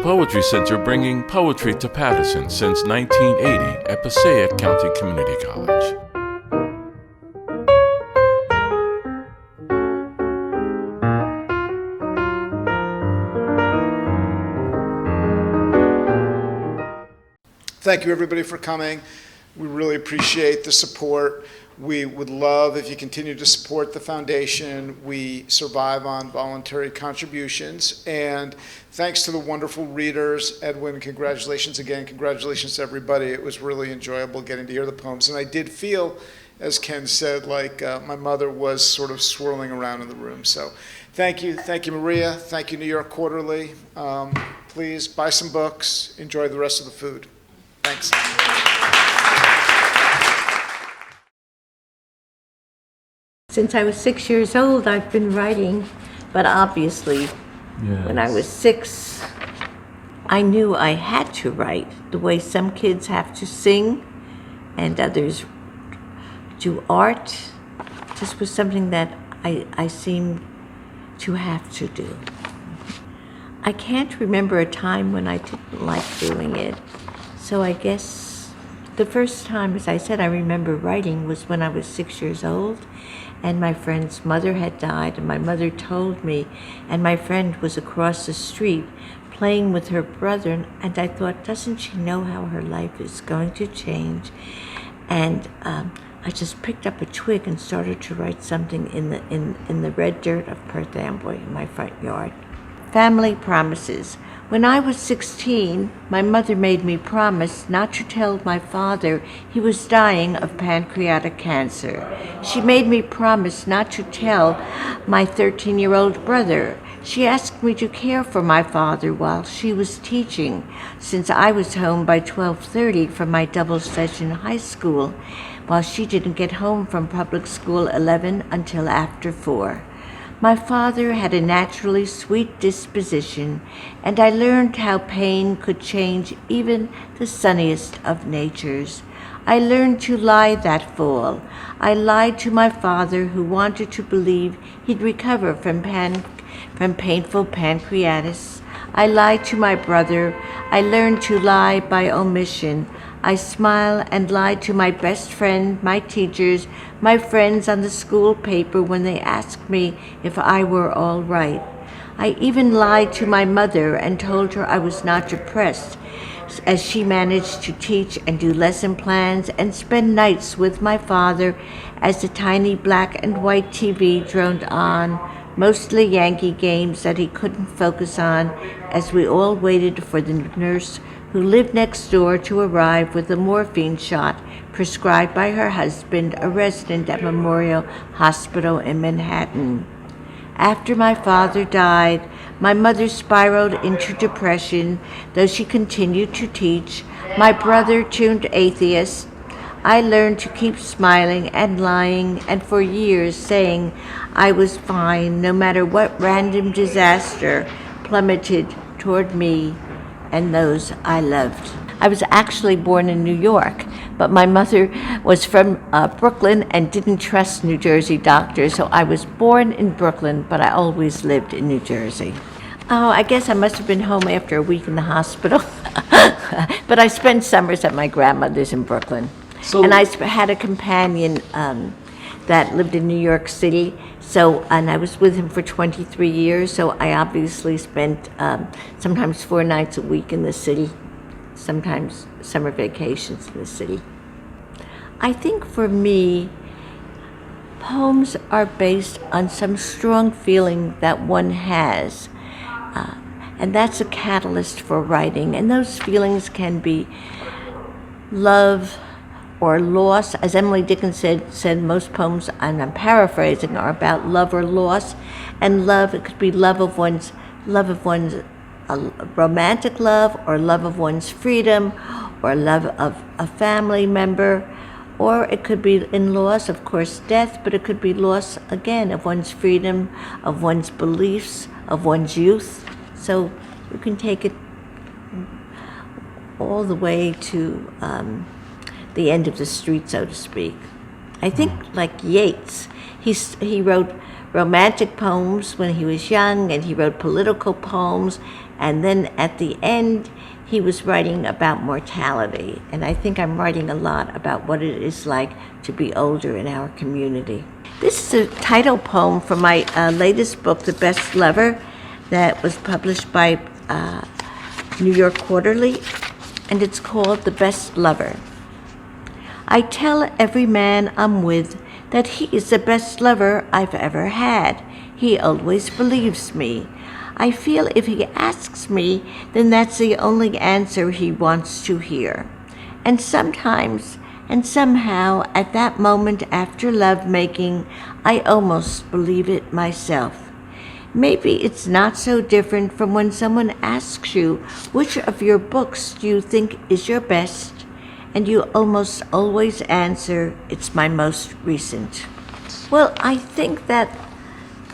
Poetry Center, bringing poetry to Paterson since 1980 at Passaic County Community College. Thank you, everybody, for coming. We really appreciate the support. We would love if you continue to support the foundation. We survive on voluntary contributions. And thanks to the wonderful readers. Edwin, congratulations again. Congratulations to everybody. It was really enjoyable getting to hear the poems. And I did feel, as Ken said, like my mother was sort of swirling around in the room. So thank you. Thank you, Maria. Thank you, New York Quarterly. Please buy some books. Enjoy the rest of the food. Thanks. Since I was 6 years old, I've been writing, but obviously, when I was 6, I knew I had to write the way some kids have to sing and others do art. This was something that I seemed to have to do. I can't remember a time when I didn't like doing it. So I guess the first time, as I said, I remember writing was when I was 6 years old, and my friend's mother had died, and my mother told me, and my friend was across the street playing with her brother, and I thought, doesn't she know how her life is going to change? And I just picked up a twig and started to write something in the red dirt of Perth Amboy in my front yard. Family promises. When I was 16, my mother made me promise not to tell my father he was dying of pancreatic cancer. She made me promise not to tell my 13-year-old brother. She asked me to care for my father while she was teaching, since I was home by 12:30 from my double-session high school, while she didn't get home from public school 11 until after 4. My father had a naturally sweet disposition, and I learned how pain could change even the sunniest of natures. I learned to lie that fall. I lied to my father, who wanted to believe he'd recover from painful pancreatitis. I lied to my brother. I learned to lie by omission. I smile and lied to my best friend, my teachers, my friends on the school paper when they asked me if I were all right. I even lied to my mother and told her I was not depressed, as she managed to teach and do lesson plans and spend nights with my father as the tiny black and white TV droned on, mostly Yankee games that he couldn't focus on, as we all waited for the nurse who lived next door to arrive with a morphine shot prescribed by her husband, a resident at Memorial Hospital in Manhattan. After my father died, my mother spiraled into depression, though she continued to teach. My brother turned atheist. I learned to keep smiling and lying, and for years saying I was fine no matter what random disaster plummeted toward me and those I loved. I was actually born in New York, but my mother was from Brooklyn and didn't trust New Jersey doctors, so I was born in Brooklyn, but I always lived in New Jersey. Oh, I guess I must have been home after a week in the hospital, but I spent summers at my grandmother's in Brooklyn. And I had a companion that lived in New York City, and I was with him for 23 years, so I obviously spent sometimes 4 nights a week in the city, sometimes summer vacations in the city. I think for me, poems are based on some strong feeling that one has, and that's a catalyst for writing, and those feelings can be love or loss. As Emily Dickinson said, most poems, and I'm paraphrasing, are about love or loss. And love, it could be love of one's romantic love, or love of one's freedom, or love of a family member, or it could be in loss, of course, death, but it could be loss, again, of one's freedom, of one's beliefs, of one's youth. So you can take it all the way to the end of the street, so to speak. I think like Yeats. He wrote romantic poems when he was young, and he wrote political poems, and then at the end he was writing about mortality. And I think I'm writing a lot about what it is like to be older in our community. This is a title poem from my latest book, The Best Lover, that was published by New York Quarterly, and it's called The Best Lover. I tell every man I'm with that he is the best lover I've ever had. He always believes me. I feel if he asks me, then that's the only answer he wants to hear. And sometimes and somehow at that moment after lovemaking, I almost believe it myself. Maybe it's not so different from when someone asks you, which of your books do you think is your best? And you almost always answer, it's my most recent. Well, I think that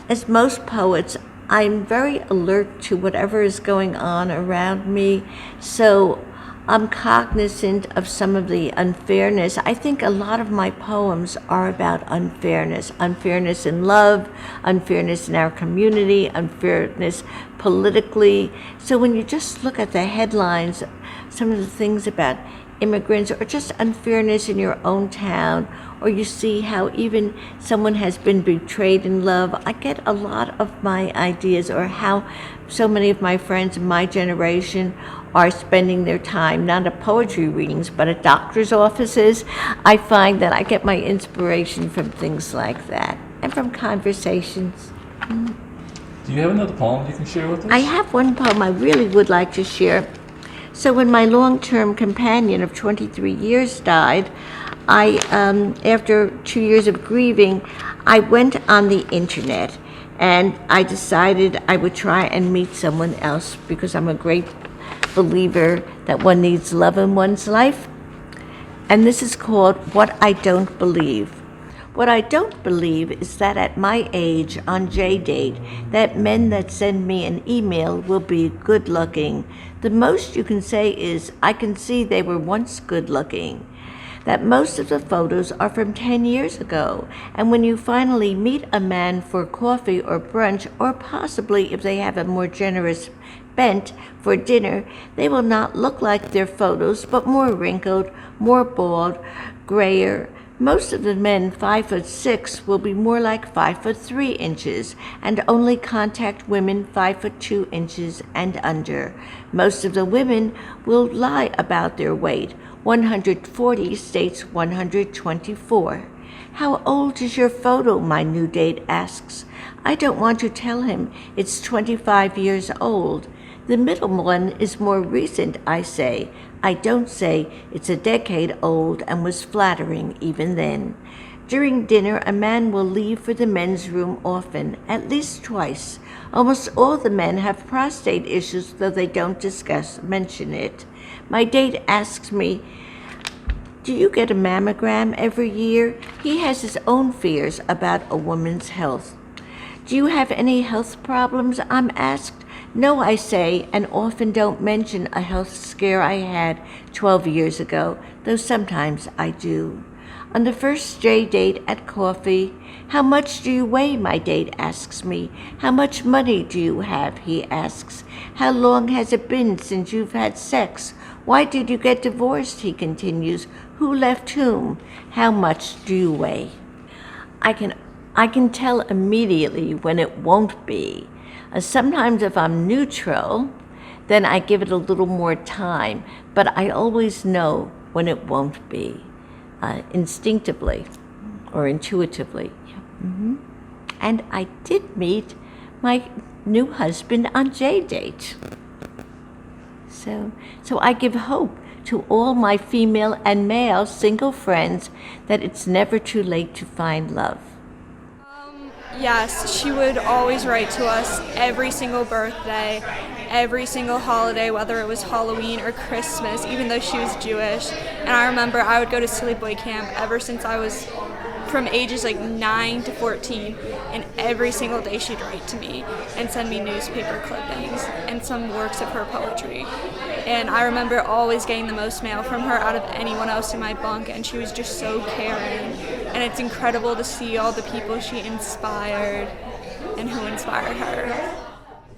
as most poets, I'm very alert to whatever is going on around me, so I'm cognizant of some of the unfairness. I think a lot of my poems are about unfairness. Unfairness in love, unfairness in our community, unfairness politically. So when you just look at the headlines, some of the things about immigrants or just unfairness in your own town, or you see how even someone has been betrayed in love, I get a lot of my ideas, or how so many of my friends in my generation are spending their time not at poetry readings but at doctor's offices. I find that I get my inspiration from things like that and from conversations. Do you have another poem you can share with us? I have one poem I really would like to share. So when my long-term companion of 23 years died, after 2 years of grieving, I went on the internet and I decided I would try and meet someone else, because I'm a great believer that one needs love in one's life. And this is called What I Don't Believe. What I don't believe is that at my age, on J-Date, that men that send me an email will be good-looking. The most you can say is, I can see they were once good-looking. That most of the photos are from 10 years ago, and when you finally meet a man for coffee or brunch, or possibly if they have a more generous bent for dinner, they will not look like their photos, but more wrinkled, more bald, grayer. Most of the men 5'6" will be more like 5'3" and only contact women 5'2" and under. Most of the women will lie about their weight. 140 states 124. How old is your photo? My new date asks. I don't want to tell him it's 25 years old. The middle one is more recent, I say. I don't say it's a decade old and was flattering even then. During dinner, a man will leave for the men's room often, at least twice. Almost all the men have prostate issues, though they don't mention it. My date asks me, do you get a mammogram every year? He has his own fears about a woman's health. Do you have any health problems? I'm asked. No, I say, and often don't mention a health scare I had 12 years ago, though sometimes I do. On the first J-Date at coffee, how much do you weigh? My date asks me. How much money do you have? He asks. How long has it been since you've had sex? Why did you get divorced? He continues. Who left whom? How much do you weigh? I can tell immediately when it won't be. Sometimes if I'm neutral, then I give it a little more time, but I always know when it won't be, instinctively or intuitively. Mm-hmm. And I did meet my new husband on J-Date. So I give hope to all my female and male single friends that it's never too late to find love. Yes, she would always write to us every single birthday, every single holiday, whether it was Halloween or Christmas, even though she was Jewish. And I remember I would go to Silly Boy Camp ever since I was from ages like 9 to 14, and every single day she'd write to me and send me newspaper clippings and some works of her poetry. And I remember always getting the most mail from her out of anyone else in my bunk, and she was just so caring and it's incredible to see all the people she inspired and who inspired her.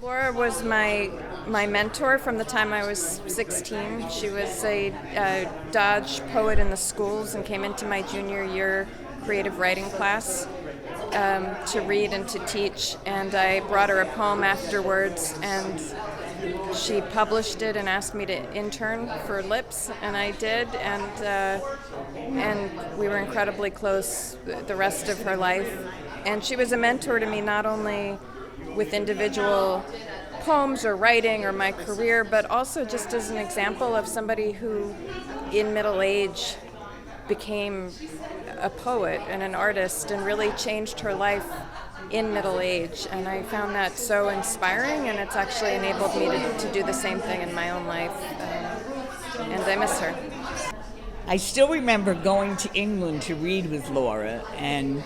Laura was my mentor from the time I was 16. She was a Dodge poet in the schools and came into my junior year creative writing class to read and to teach. And I brought her a poem afterwards, and she published it and asked me to intern for Lips, and I did. And we were incredibly close the rest of her life. And she was a mentor to me, not only with individual poems or writing or my career, but also just as an example of somebody who in middle age became a poet and an artist and really changed her life in middle age. And I found that so inspiring, and it's actually enabled me to do the same thing in my own life, and I miss her. I still remember going to England to read with Laura, and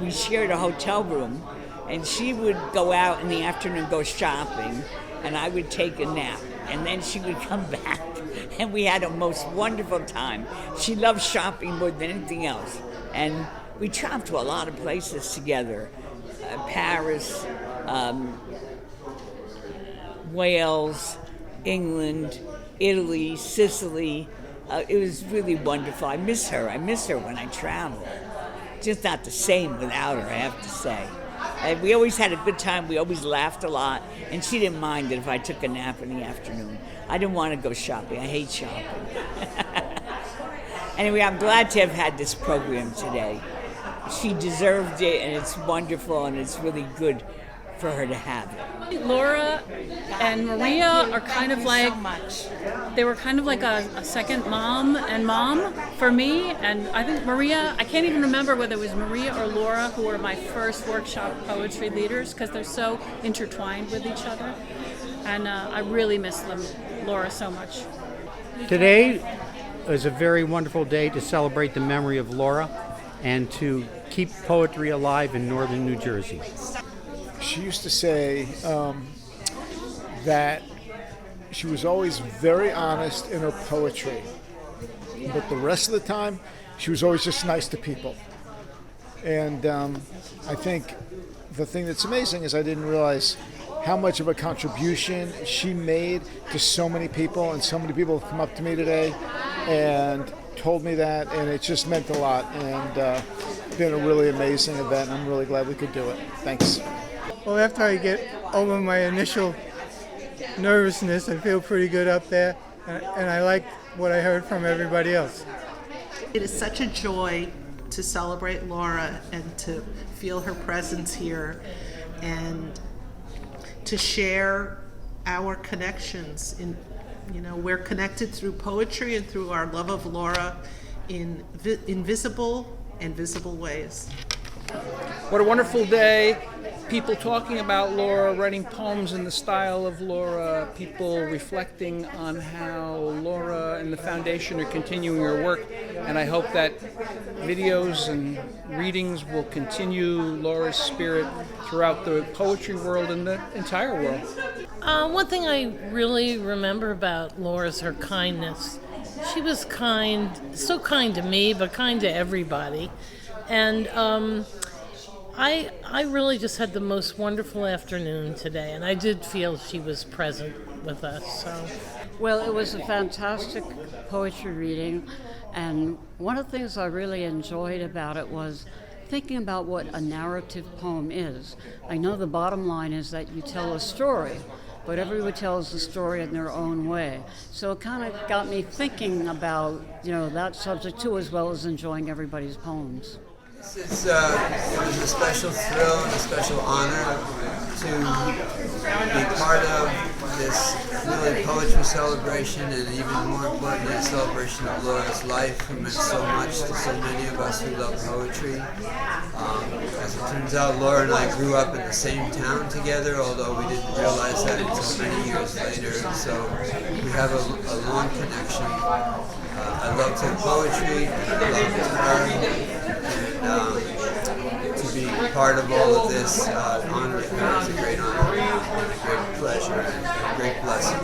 we shared a hotel room. And she would go out in the afternoon, go shopping, and I would take a nap. And then she would come back, and we had a most wonderful time. She loved shopping more than anything else. And we traveled to a lot of places together. Paris, Wales, England, Italy, Sicily. It was really wonderful. I miss her. I miss her when I travel. Just not the same without her, I have to say. And we always had a good time. We always laughed a lot. And she didn't mind it if I took a nap in the afternoon. I didn't want to go shopping. I hate shopping. Anyway, I'm glad to have had this program today. She deserved it, and it's wonderful, and it's really good for her to have it. Laura and Maria are kind of like, they were kind of like a second mom for me. And I think Maria, I can't even remember whether it was Maria or Laura who were my first workshop poetry leaders, because they're so intertwined with each other. And I really miss them, Laura, so much. Today is a very wonderful day to celebrate the memory of Laura and to keep poetry alive in northern New Jersey. She used to say that she was always very honest in her poetry, but the rest of the time, she was always just nice to people. And I think the thing that's amazing is I didn't realize how much of a contribution she made to so many people, and so many people have come up to me today and told me that, and it just meant a lot, and it's been a really amazing event, and I'm really glad we could do it. Thanks. Well, after I get over my initial nervousness, I feel pretty good up there, and I like what I heard from everybody else. It is such a joy to celebrate Laura and to feel her presence here and to share our connections. We're connected through poetry and through our love of Laura in invisible and visible ways. What a wonderful day. People talking about Laura, writing poems in the style of Laura, people reflecting on how Laura and the foundation are continuing her work, and I hope that videos and readings will continue Laura's spirit throughout the poetry world and the entire world. One thing I really remember about Laura is her kindness. She was kind, so kind to me, but kind to everybody. And I really just had the most wonderful afternoon today, and I did feel she was present with us. So, well, it was a fantastic poetry reading, and one of the things I really enjoyed about it was thinking about what a narrative poem is. I know the bottom line is that you tell a story, but everyone tells the story in their own way. So it kind of got me thinking about, that subject too, as well as enjoying everybody's poems. It was a special thrill and a special honor to be part of this really poetry celebration, and even more importantly, a celebration of Laura's life, who meant so much to so many of us who love poetry. As it turns out, Laura and I grew up in the same town together, although we didn't realize that until many years later, so we have a long connection. I loved her poetry, and I loved her. And to be part of all of this, honoring her is a great honor, and a great pleasure, and a great blessing.